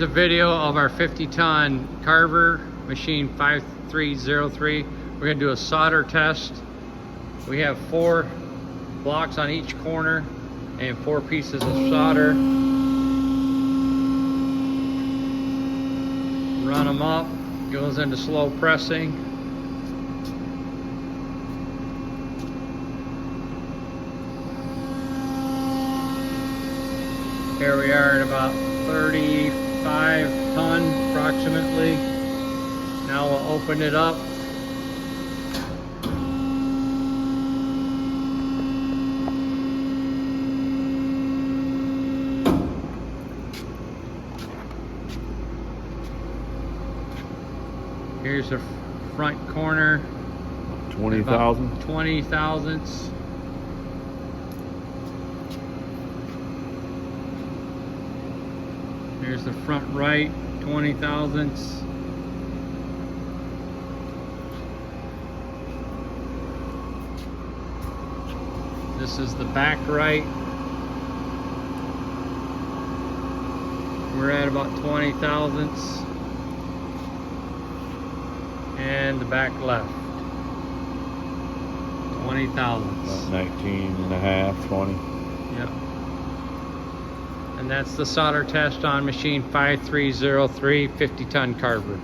The video of our 50-ton Carver machine 5303. We're going to do a solder test. We have 4 blocks on each corner and 4 pieces of solder. Run them up, goes into slow pressing. Here we are at about 35 ton approximately. Now we'll open it up. Here's the front corner. 20,000? 20 thousandths. Here's the front right, 20 thousandths. This is the back right. We're at about 20 thousandths. And the back left, 20 thousandths. About 19 and a half, 20. Yep. And that's the solder test on machine 5303 50-ton Carver.